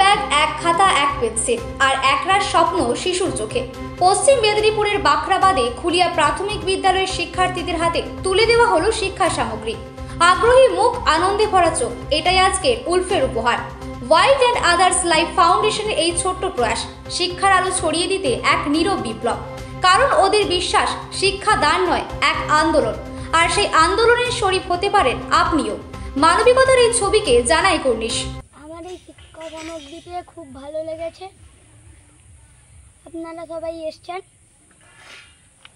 Bag, এক খাতা, এক পেন্সিল আর একরাশ স্বপ্ন শিশুর চোখে। পশ্চিম মেদিনীপুরের বাখরাবাদে খুলিয়া প্রাথমিক বিদ্যালয়ের শিক্ষার্থীদের হাতে তুলে দেওয়া হলো শিক্ষা সামগ্রী। আগ্রহী মুখ, আনন্দে ভরা চোখ, এটাই আজকের উলফের উপহার। ওয়াইল্ড অ্যান্ড আদার্স লাইফ ফাউন্ডেশনের এই ছোট্ট প্রয়াস শিক্ষার আলো ছড়িয়ে দিতে এক নীরব বিপ্লব। কারণ ওদের বিশ্বাস, শিক্ষা দান নয়, এক আন্দোলন। আর সেই আন্দোলনের শরীক হতে পারেন আপনিও। মানবিকতার এই ছবিকে জানাই কর্নিশ। আমার এই শিক্ষা সামগ্রী পেয়ে খুব ভালো লেগেছে। আপনারা সবাই এসছেন,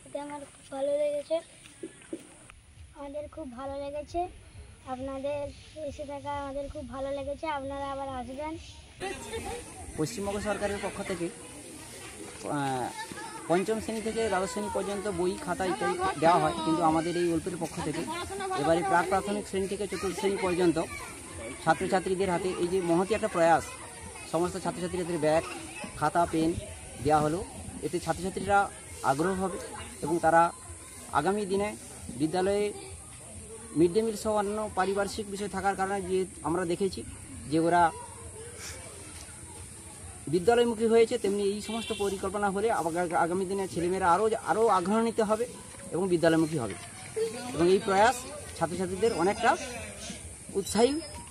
এতে আমার খুব ভালো লেগেছে। আমাদের খুব ভালো লেগেছে, আপনাদের এসে থাকা আমাদের খুব ভালো লেগেছে। আপনারা আবার আসবেন। পশ্চিমবঙ্গ সরকারের পক্ষ থেকে পঞ্চম শ্রেণী থেকে দ্বাদশ শ্রেণী পর্যন্ত বই, খাতা ইত্যাদি দেওয়া হয়, কিন্তু আমাদের এই উলফের পক্ষ থেকে এবারে প্রাক প্রাথমিক শ্রেণী থেকে চতুর্থ শ্রেণী পর্যন্ত ছাত্রছাত্রীদের হাতে এই যে মহতি একটা প্রয়াস, সমস্ত ছাত্রছাত্রীদের ব্যাগ, খাতা, পেন দেওয়া হলো। এতে ছাত্রছাত্রীরা আগ্রহ হবে এবং তারা আগামী দিনে বিদ্যালয়ে মিড ডে মিল সহ অন্য পারিপার্শ্বিক বিষয় থাকার কারণে যে আমরা দেখেছি যে ওরা বিদ্যালয়মুখী হয়েছে, তেমনি এই সমস্ত পরিকল্পনা হলে আগামী দিনে ছেলেমেয়েরা আরও আগ্রহ নিতে হবে এবং বিদ্যালয়মুখী হবে। এবং এই প্রয়াস ছাত্রছাত্রীদের অনেকটা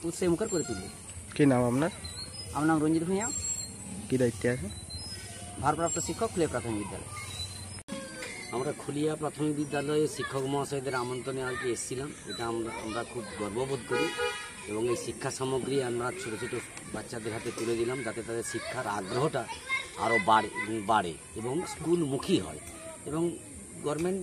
উৎসাহীমুখর করে তুলবে। কী নাম আপনার? আমার নাম রঞ্জিত ভূঁইয়া। কী দায়িত্বে আছে? ভারপ্রাপ্ত শিক্ষক, খুলিয়া প্রাথমিক বিদ্যালয়। আমরা খুলিয়া প্রাথমিক বিদ্যালয়ে শিক্ষক মহাশয়দের আমন্ত্রণে আর কি এসেছিলাম। এটা আমরা খুব গর্ববোধ করি এবং এই শিক্ষা সামগ্রী আমরা ছোটো ছোটো বাচ্চাদের হাতে তুলে দিলাম, যাতে তাদের শিক্ষার আগ্রহটা আরও বাড়ে এবং স্কুলমুখী হয়। এবং গভর্নমেন্ট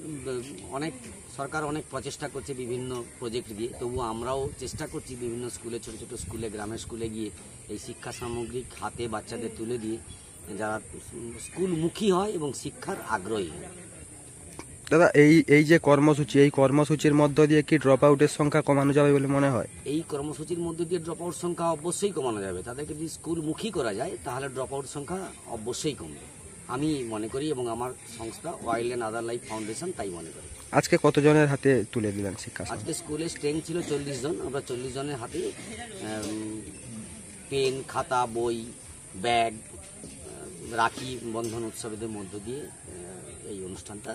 সরকার অনেক প্রচেষ্টা করছে বিভিন্ন প্রজেক্ট দিয়ে, তবু আমরাও চেষ্টা করছি বিভিন্ন স্কুলে, ছোটো ছোটো স্কুলে, গ্রামের স্কুলে গিয়ে এই শিক্ষা সামগ্রী হাতে বাচ্চাদের তুলে দিয়ে যারা স্কুলমুখী হয় এবং শিক্ষার আগ্রহী হয়। দাদা, এই যে কর্মসূচি, এই কর্মসূচির মধ্য দিয়ে কি ড্রপ আউটের সংখ্যা কমানো যাবে বলে মনে হয়? এই কর্মসূচির মধ্য দিয়ে ড্রপ আউট সংখ্যা অবশ্যই কমানো যাবে। তাদেরকে যদি স্কুলমুখী করা যায় তাহলে ড্রপ আউট সংখ্যা অবশ্যই কমবে আমি মনে করি, এবং আমার সংস্থা wild and other life foundation তাই মনে করি। আজকে কতজনের হাতে তুলে দিলেন শিক্ষা? আজকে স্কুলে স্ট্রেংথ ছিল 40 জন। আমরা 40 জনের হাতে পেন, খাতা, বই, ব্যাগ, রাখি বন্ধন উৎসবের মধ্য দিয়ে এই অনুষ্ঠানটা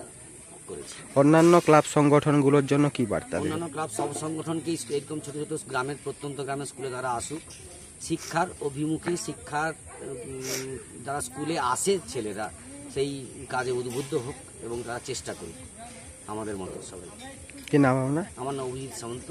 করেছি। অন্যান্য ক্লাব সংগঠনগুলোর জন্য কি বার্তা? অন্যান্য ক্লাব সব সংগঠনকে এরকম ছোট ছোট গ্রামের, প্রত্যন্ত গ্রামের স্কুলে তারা আসুক, শিক্ষার অভিমুখী, শিক্ষার যারা স্কুলে আসে ছেলেরা সেই কাজে উদ্বুদ্ধ হোক এবং তারা চেষ্টা করুক আমাদের মতো সবাই। কি নাম আপনার? আমার নাম অভিজিৎ সামন্ত।